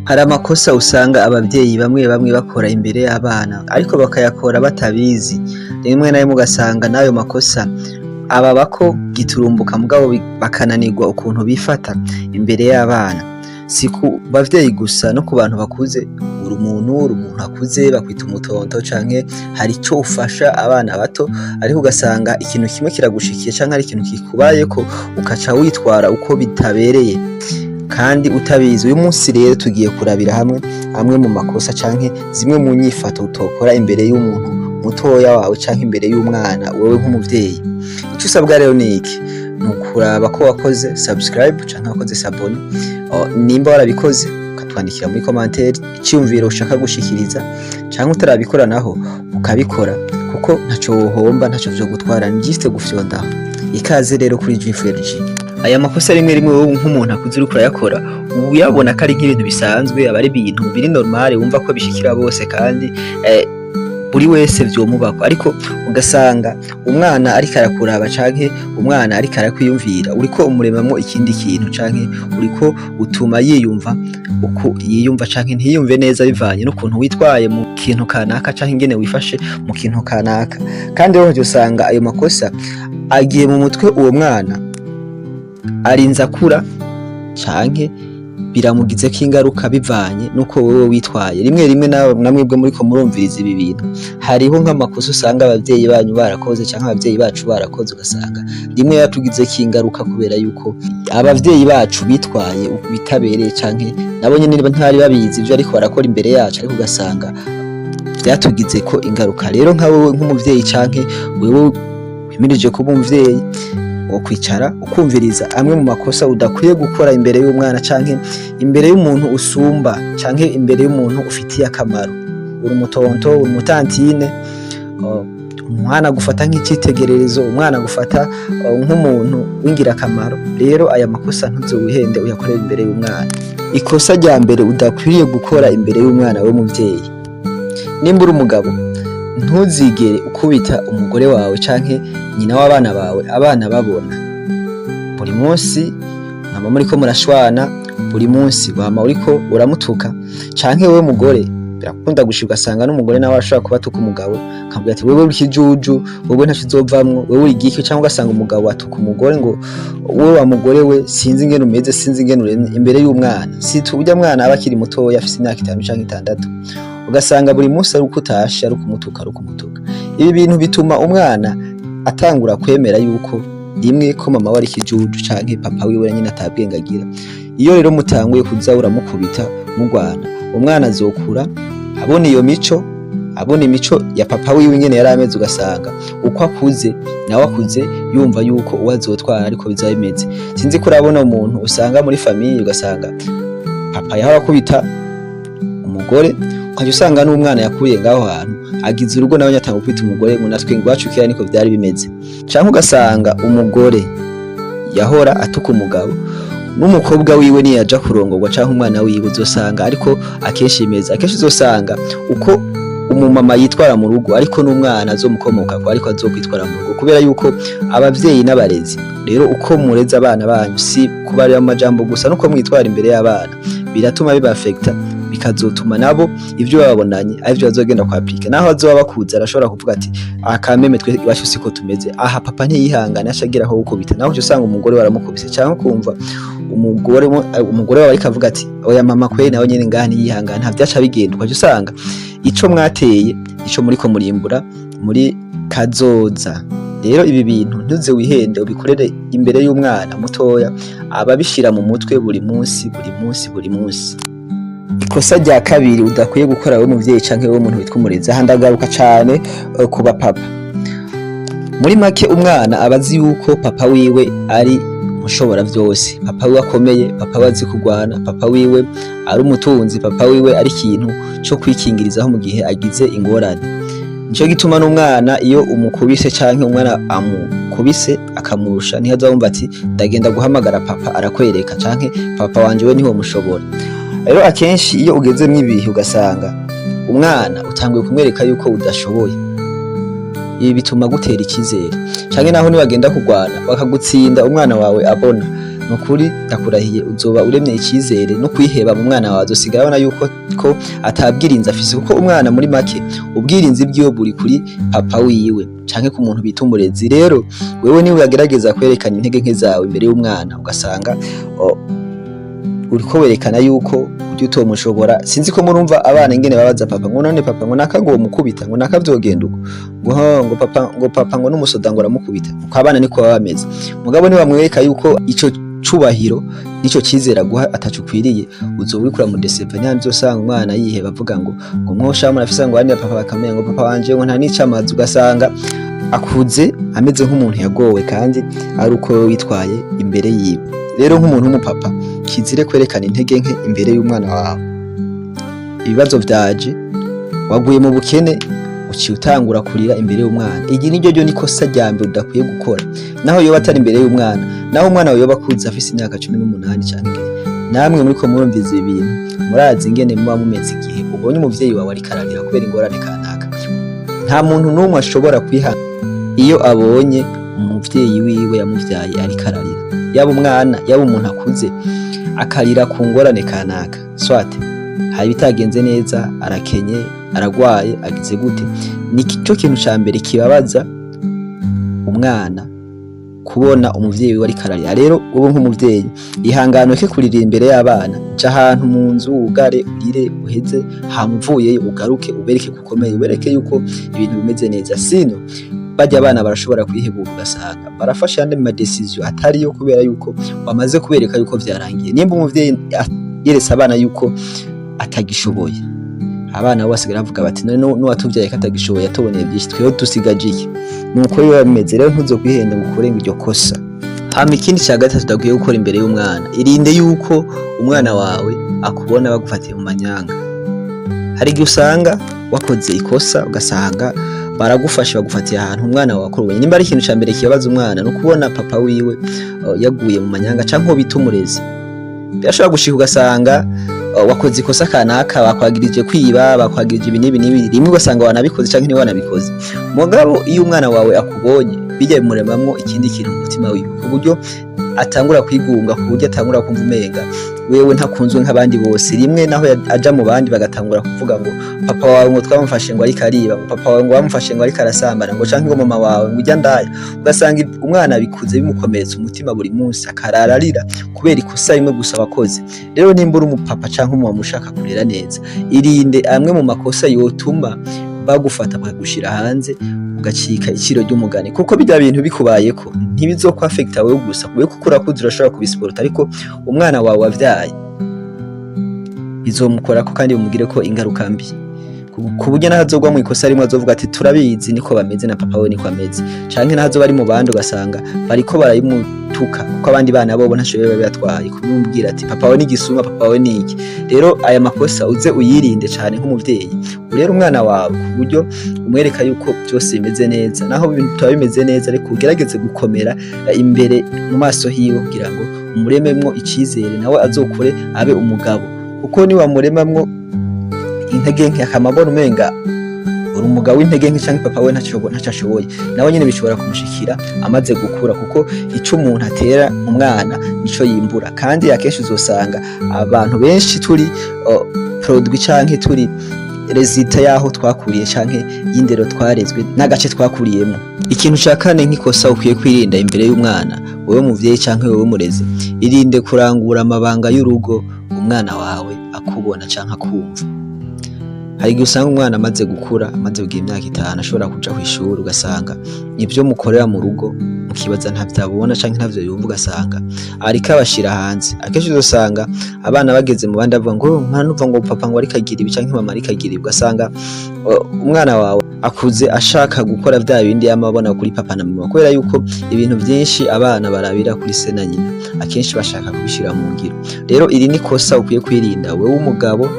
Hari amakosa usanga abavyeyi bamwe bamwe bakora imbere y'abana ariko bakayakora batabizi, rimwe na rimwe ugasanga n'ayo makosa ababako giturumbuka mugabo bakananirwa ukuntu bifata imbere y'abana. Si ku bavyeyi gusa no ku bantu bakuze, uri umuntu akuze bakwita umutonto canke hari ico ufasha abana bato ariko ugasanga ikintu kimwe kiragushikiye canke ari ikintu kikubayeko ukaca witwara uko bitabereye kandi utabizi. Uyu munsi rero tugiye kurabira hamwe mu makosa canke zimwe mu nyifato utokora imbere y'umuntu mutoya wawe canke imbere y'umwana wewe nk'umuvyeyi. Ico usabwa rero ni iki? Nukuraba ko wakoze subscribe canke wakoze sabone, nimba warabikoze ukatwandikira muri commentaire iciyumviro ushaka gushikiriza, canke utarabikora naho ukabikora kuko ntaco wohomba, ntaco vyogutwara, ni juste gufyondaho. Ikaze rero kuri G4G. Aya makosa rimwe rimwe wowe nk'umuntu akuze uriko urayakora uyabona ko ari nk'ibintu bisanzwe, aba ari ibintu biri normal wumva ko bishikira bose kandi buri wese vyomubako, ariko ugasanga umwana ariko arakuraba canke umwana ariko arakwiyumvira uriko umuremamwo ikindi kintu canke uriko utuma yiyumva uko yiyumva canke ntiyumve neza bivanye n'ukuntu witwaye mu kintu kanaka canke ingene wifashe mu kintu kanaka. Kandi rero usanga ayo makosa agiye mu mutwe uwo mwana arinza kura canke biramugizeko ingaruka bivanye nuko wewe witwaye. Rimwe rimwe namwebwe muriko murumviriza ibi bintu, hariho nk'amakosa usanga abavyeyi banyu barakoze canke abavyeyi bacu barakoze, ugasanga rimwe yatugizeko ingaruka kubera yuko abavyeyi bacu bitwaye bitabereye canke nabo nyene ntibari babizi ivyo ariko barakora imbere yacu, ariko ugasanga vyatugizeko ingaruka. Rero nka wewe nk'umuvyeyi canke wewe wimirije kuba umuvyeyi, wo kwicara ukumviriza amwe mu makosa udakwiye gukora imbere y'umwana canke imbere y'umuntu usumba canke imbere y'umuntu ufitiye akamaro. Uri umutonto, uri umutantine, umwana gufata nk'icitegererezo, umwana gufata nk'umuntu w'ingirakamaro. Rero aya makosa ntuzowihende uyakorera imbere y'umwana. Ikosa rya mbere udakwiriye gukora imbere y'umwana w'umuvyeyi, nimba uri umugabo ntuzigere ukubita umugore wawe canke nyina w'abana bawe abana babona. Buri munsi mwama muriko murashwana, buri munsi wama uriko uramutuka, canke wewe mugore birakunda gushika ugasanga n'umugore nawe ashobora kubatuka umugabo akambwira ati wewe uri ikijuju, wewe ntaco uzovamwo, wewe uri igiki, canke ugasanga umugabo atuka umugore ngo wewe wa mugore we sinzi ingene umeze, sinzi ingene uremye imbere y'umwana. Si turya mwana aba akiri mutoya afise imyaka 5 canke 6, ugasanga buri munsi ari uko utashe ari ukumutuka. Ibi bintu bituma umwana atangura kwemera yuko rimwe ko mama we ari ikijuju canke papa wiwe nyine atabwenge agira. Iyo rero mutanguye kuza uramukubita mugwana, umwana azokura abona iyo mico, abona imico ya papa wiwe nyene yari ameze, ugasanga uko akuze nawe akuze yumva yuko uwazotwara ariko bizabimeze. Sinzi ko urabona umuntu usanga muri famille ugasanga papa yahora kubita umugore, ukaje usanga n'umwana yakuriye ngaho hantu agize urugo nawe nyatanga kwita umugore ngo natwe ngwacu kera niko byari bimeze. Canke ugasanga umugore yahora atuka umugabo n'umukobwa wiwe ni yaja kurongorwa canke umwana wiwe uzosanga ariko akenshi imeza. Akenshi uzosanga uko umumama yitwara mu rugo ariko n'umwana azomukomoka ko ariko azokwitwara mu rugo, kubera yuko abavyeyi n'abarezi rero uko mureza abana banyu si kubarira amajambo gusa nuko mwitwara imbere y'abana biratuma bibafecta, bikazotuma nabo ivyo babonanye arivyo bazogenda kwa applique. Naho azoba bakuza arashobora kuvuga ati akameme twe iwacu siko tumeze, aha papa ntiyihangana ashagiraho gukubita, naho usanga umugore waramukubise canke kumva umugore wawe ariko avuga ati oya mama kwe nawe nyene ngani yihangana, nta vyaca bigenda. Ukaje usanga ico mwateye ico muriko murimbura muri kazoza. Rero ibi bintu ntuze wihende ubikorere imbere y'umwana mutoya, ababishira mu mutwe buri munsi. Ikosa rya kabiri udakwiye gukora wewe muvyeyi canke wewe umuntu witwa umurezi, aha ndagaruka cane ku bapapa. Muri make umwana abazi yuko papa wiwe ari mushobora vyose, papa wiwe akomeye, papa wazi kugwana, papa wiwe ari umutunzi, papa wiwe ari ikintu co kwikingirizaho mu gihe agize ingorane. Nico gituma n'umwana iyo umukubise canke umwana amukubise akamurusha ntihazawumva ati ndagenda guhamagara papa arakwereka canke papa wanje we niho mushobora. Rero akenshi iyo ugezemwo ibihe ugasanga umwana utanguye kumwereka yuko udashoboye, ibi bituma gutera ikizere canke naho nibagenda kugwana bakagutsinda umwana wawe abona nukuri ndakurahiye uzoba uremye icyizere no kwiheba mu mwana wawe, azosigara abona yuko ko atabwirinzi afise, kuko umwana muri make ubwirinzi bwiwe buri kuri papa wiwe canke ku muntu bita umurezi. Rero wewe niwe yagerageza kwerekana intege nke zawe imbere y'umwana, ugasanga uriko werekana yuko ujya utomushobora. Sinzi ko murumva abana ingene babaza papa ngo none papa ngo naka ngo mukubita ngo naka vyogenda uko ngo papa ngo n'umusoda ngo aramukubita, uko abana niko baba bameze. Mugabo ni bamwereka yuko ico cubahiro nico cizera guha atacukwiriye, uzoba uriko uramudeseva. Nyanzo usanga umwana yiheba avuga ngo mwosha murafisa ngo wandi papa bakamenya ngo papa wanje ngo nta nicamazi, ugasanga akuze ameze nk'umuntu yagowe kandi ari uko witwaye imbere yiwe. Rero nk'umuntu w'umupapa kizire kwerekana intege nke imbere y'umwana wawe. Ibibazo vyaje, waguye mu bukene uciye utangura kurira imbere y'umwana, igi niryo nikosa rya mbere udakwiye gukora. Naho yoba atari imbere y'umwana, naho umwana yoba akuze afise imyaka 18 canke namwe muriko murumviza ibintu murazi ingene muba mumeze igihe ubonye umuvyeyi wawe ari kararira kubera ingorane kanaka. Nta muntu n'umwe ashobora kwihana iyo abonye umuvyeyi wiwe yamuvyaye ari kararira, yaba umwana yaba umuntu akuze akarira ku ngorane kanaka. Swate hari bitagenze neza, arakenye, aragwaye, agize gute, ni cyo kintu ca mbere kibabaza umwana kubona umuvyeyi we ari kararira. Rero ubu nk'umuvyeyi ihangano ke kurira imbere y'abana, ca ahantu mu nzu ugare urire uheze, hamuvuye ugaruke ubereke gukomeye, ubereke yuko ibintu bimeze neza. Sino bajya abana barashobora kwihebura, ugasanga barafasha andi ma decision atari yo kubera yuko wamaze kubereka yuko vyarangiye. Nimba umuvyeyi yeretse abana yuko atagishoboye, abana bo basigara bavuga bati none n'uwatuvyaye katagishoboye atoboneye byinshi, tweho dusigaje iki? Nuko yo bameze. Rero ntuzo kwihenda ngo kurenga iryo kosa. Hama ikindi cya gatatu udakwiye gukora imbere y'umwana, irinde yuko umwana wawe akubona bagufatiye mu manyanga. Hari igihe usanga wakoze ikosa ugasanga baragufasha bagufatiye ahantu umwana wawe akorwa. Nimba ari ikintu cya mbere kibabaza umwana no kubona papa wiwe yaguye mu manyanga canke ho bita umurezi, birashobora gushika ugasanga wakoze ikosa kanaka, bakwagirije kwiba, bakwagirije ibi n'ibi n'ibi, rimwe ugasanga wanabikoze canke ntiwanabikoze. Mugabo iyo umwana wawe akubonye bijya bimuremamwo ikindi kintu mu mutima wiwe, ku buryo atangura kwigunga, ku buryo atangura kumva umenga wewe ntakunzwe nk'abandi bose. Rimwe naho aja mu bandi bagatangura kuvuga ngo papa wawe ngo twamufashe ngo ari kariba, ngo papa wawe ngo bamufashe ngo ari karasambana, ngo canke ngo mama wawe ngo ujya ndaya. Ugasanga umwana bikuze bimukomeretsa umutima buri munsi, akarararira kubera ikosa rimwe gusa wakoze. Rero nimba uri umupapa canke umama ushaka kurera neza, irinde amwe mu makosa yotuma bagufata bakagushira hanze ugacika iciro ry'umugani, kuko bijya bintu bikubayeko ntibizokwa affecta wewe gusa, kubera ko urakuze urashobora kubisporta, ariko umwana wawe wavyaye bizomukorako kandi bimugire ko ingaruka mbi, ku buryo n'ahazogwa mu ikosa rimwe azovuga ati turabizi niko bameze na papa we niko ameze, canke n'ahazo bari mu bandi ugasanga bariko barayimutuka kuko abandi bana bobo ntashobora batwaye kumubwira ati papa we ni gisuma, papa we ni iki. Rero aya makosa uze uyirinde cyane nk'umuvyeyi, urero umwana wawe ku buryo umwereka yuko byose bimeze neza, naho ibintu tuba bimeze neza, ariko ugerageze gukomera imbere mu maso hiwe kugira ngo umurememwo icizere, nawe azokore abe umugabo, kuko ni wamuremamwo intege nke akamabona umenga uri umugabo w'intege nke canke papa we ntacashoboye, nawe nyene bishobora kumushikira amaze gukura, kuko ico umuntu atera umwana nico yimbura. Kandi akenshi uzosanga abantu benshi turi produit canke turi resulta yaho twakuriye canke y'indero twarezwe n'agace twakuriyemo. Ikintu ca kane nk'ikosa ukwiye kwirinda imbere y'umwana, wowe muvyeyi canke wowe murezi, irinde kurangura amabanga y'urugo umwana wawe akubona canke akumva. Hari igihe usanga umwana amaze gukura, amaze kugira imyaka 5 ashobora kuja kw'ishuri, ugasanga ivyo mukorera mu rugo mukibaza ntavyabona canke ntavyo yumva, ugasanga ariko abashira hanze. Akenshi uzosanga abana bageze mu bandi avuga ngo mwana uva ngo papa ngo ariko agira ibi canke mama ariko agira ibi, ugasanga umwana wawe akuze ashaka gukora vya bindi yamabona kuri papa na mama, kubera yuko ibintu byinshi abana barabira kuri se na nyina akenshi bashaka kubishira mu ngiro. Rero iri ni kosa ukwiye kwirinda wewe umugabo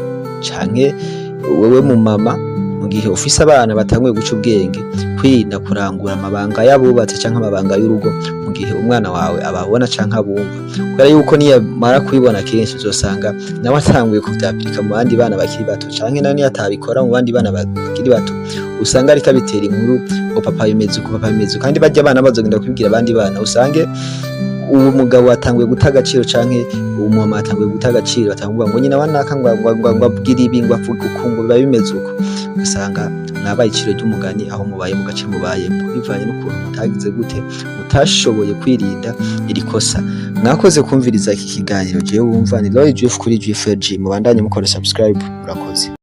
canke wewe mu mama, mu gihe ufise abana batanguye guca ubwenge, kwirinda kurangura amabanga y'abubatse canke amabanga y'urugo mu gihe umwana wawe ababona canke abumva, kubera yuko niyo mara kwibona kenshi uzosanga nawe atanguye kuvyapirika mu bandi bana bakiri bato, canke nani atabikora mu bandi bana bakiri bato, usanga ariko abitera inkuru ngo papa bimeze uko, papa bimeze, kandi bajya abana bazogenda kubibwira abandi bana, usange uwo mugabo atanguye guta agaciro canke uwo mama atanguye guta agaciro, atavuga ngo nyina wanaka ngo abwira ibi ngo avuga uko, ngo biba bimeze uko, ugasanga mwabaye iciro ry'umugani aho mubaye mu gace mubayemo, bivanye n'ukuntu mutagize gute, mutashoboye kwirinda iri kosa. Mwakoze kumviriza iki kiganiro, jewe wumva ni Roy Juif kuri Juif G, mubandanye mukora subscribe, murakoze.